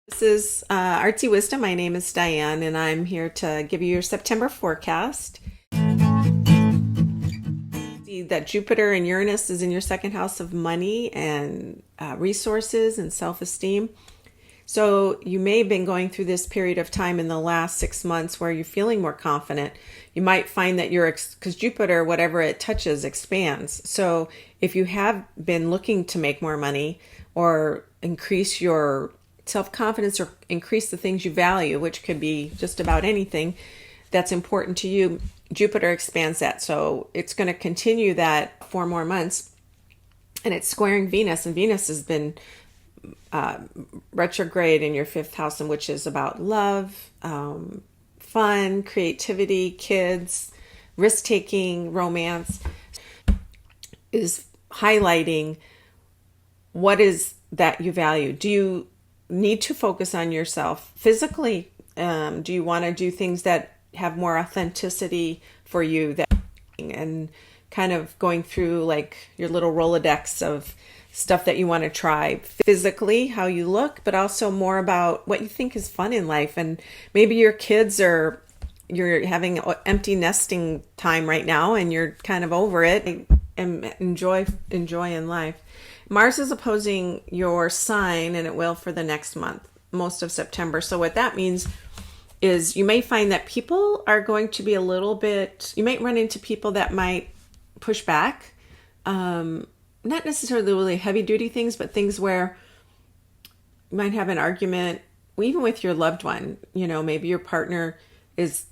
This is Artsy Wisdom. My name is Diane, and I'm here to give you your September forecast. See that Jupiter and Uranus is in your second house of money and resources and self-esteem. So you may have been going through this period of time in the last 6 months where you're feeling more confident. You might find that because Jupiter, whatever it touches, expands. So if you have been looking to make more money or increase your self-confidence or increase the things you value, which could be just about anything that's important to you, Jupiter expands that. So it's going to continue that 4 more months, and it's squaring Venus, and Venus has been retrograde in your 5th house, and which is about love, fun, creativity, kids, risk-taking, romance, is highlighting what is that you value. Do you need to focus on yourself physically? Do you want to do things that have more authenticity for you, and kind of going through like your little Rolodex of stuff that you want to try physically, how you look, but also more about what you think is fun in life. And maybe your kids you're having empty nesting time right now and you're kind of over it and enjoy in life. Mars is opposing your sign, and it will for the next month, most of September. So what that means is you may find that people are going to be you might run into people that might push back. Not necessarily really heavy duty things, but things where you might have an argument, even with your loved one. You know, maybe your partner is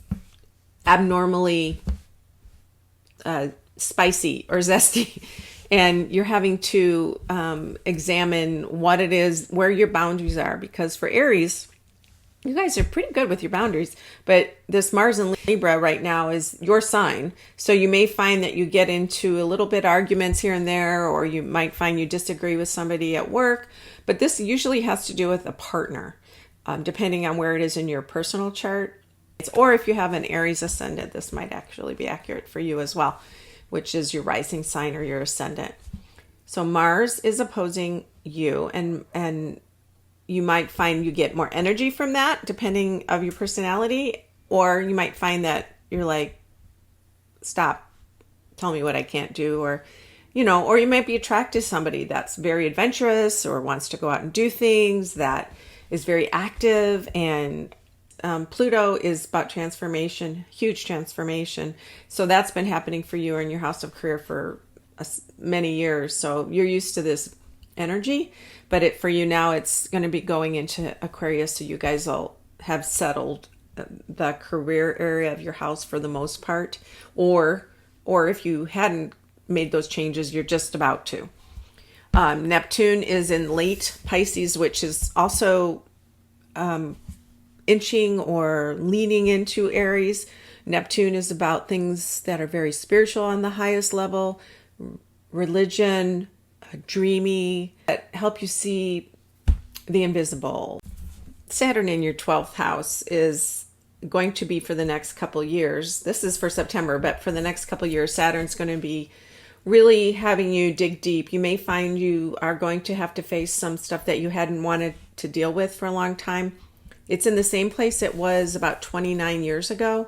abnormally spicy or zesty, and you're having to examine what it is, where your boundaries are. Because for Aries, you guys are pretty good with your boundaries, but this Mars in Libra right now is your sign. So you may find that you get into a little bit arguments here and there, or you might find you disagree with somebody at work. But this usually has to do with a partner, depending on where it is in your personal chart. Or if you have an Aries ascendant, this might actually be accurate for you as well, which is your rising sign or your ascendant. So Mars is opposing you, and you might find you get more energy from that depending of your personality, or you might find that you're like, stop, tell me what I can't do, or you might be attracted to somebody that's very adventurous or wants to go out and do things, that is very active. And Pluto is about transformation, huge transformation. So that's been happening for you in your house of career for many years. So you're used to this energy, but for you now, it's going to be going into Aquarius. So you guys will have settled the career area of your house for the most part, or if you hadn't made those changes, you're just about to. Neptune is in late Pisces, which is also inching or leaning into Aries. Neptune is about things that are very spiritual on the highest level, religion, dreamy, that help you see the invisible. Saturn in your 12th house is going to be for the next couple years. This is for September, but for the next couple years, Saturn's going to be really having you dig deep. You may find you are going to have to face some stuff that you hadn't wanted to deal with for a long time. It's in the same place it was about 29 years ago.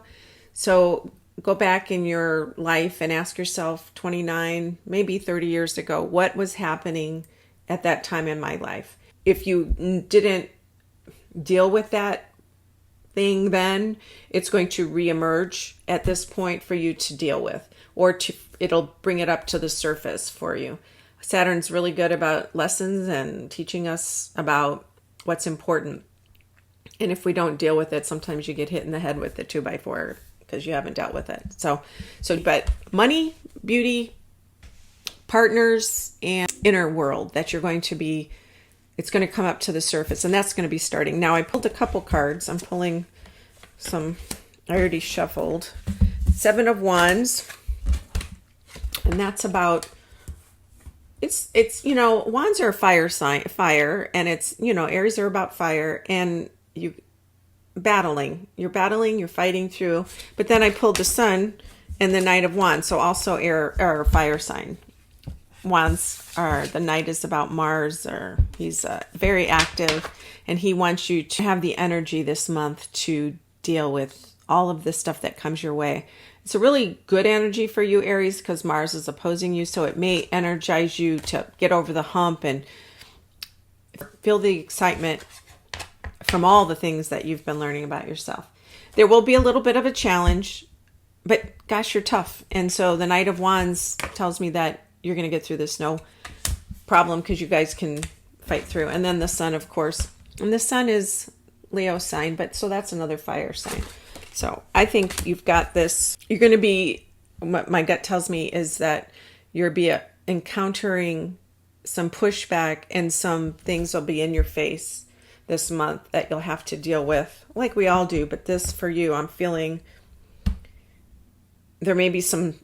So go back in your life and ask yourself 29, maybe 30 years ago, what was happening at that time in my life? If you didn't deal with that thing then, it's going to reemerge at this point for you to deal with, or it'll bring it up to the surface for you. Saturn's really good about lessons and teaching us about what's important. And if we don't deal with it, sometimes you get hit in the head with a 2x4 because you haven't dealt with it. But money, beauty, partners, and inner world that you're going to be, it's going to come up to the surface, and that's going to be starting. Now I pulled a couple cards. I'm pulling some, I already shuffled. 7 of Wands, and that's about, it's Wands are a fire sign, and it's, Aries are about fire, and you're battling, you're fighting through. But then I pulled the Sun and the Knight of Wands, so also air or fire sign. Wands are, the Knight is about Mars, or he's very active, and he wants you to have the energy this month to deal with all of the stuff that comes your way. It's a really good energy for you, Aries, because Mars is opposing you, so it may energize you to get over the hump and feel the excitement from all the things that you've been learning about yourself. There will be a little bit of a challenge, but gosh, you're tough. And so the Knight of Wands tells me that you're going to get through this no problem, because you guys can fight through. And then the Sun, of course. And the Sun is Leo sign, but so that's another fire sign. So I think you've got this. You're going to be, what my gut tells me is that you'll be encountering some pushback, and some things will be in your face this month that you'll have to deal with, like we all do. But this, for you, I'm feeling there may be some,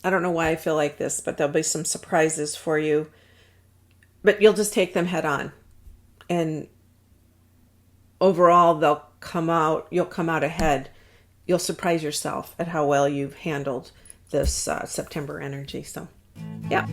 I don't know why I feel like this, but there'll be some surprises for you, but you'll just take them head on. And overall, you'll come out ahead. You'll surprise yourself at how well you've handled this September energy. So, yeah.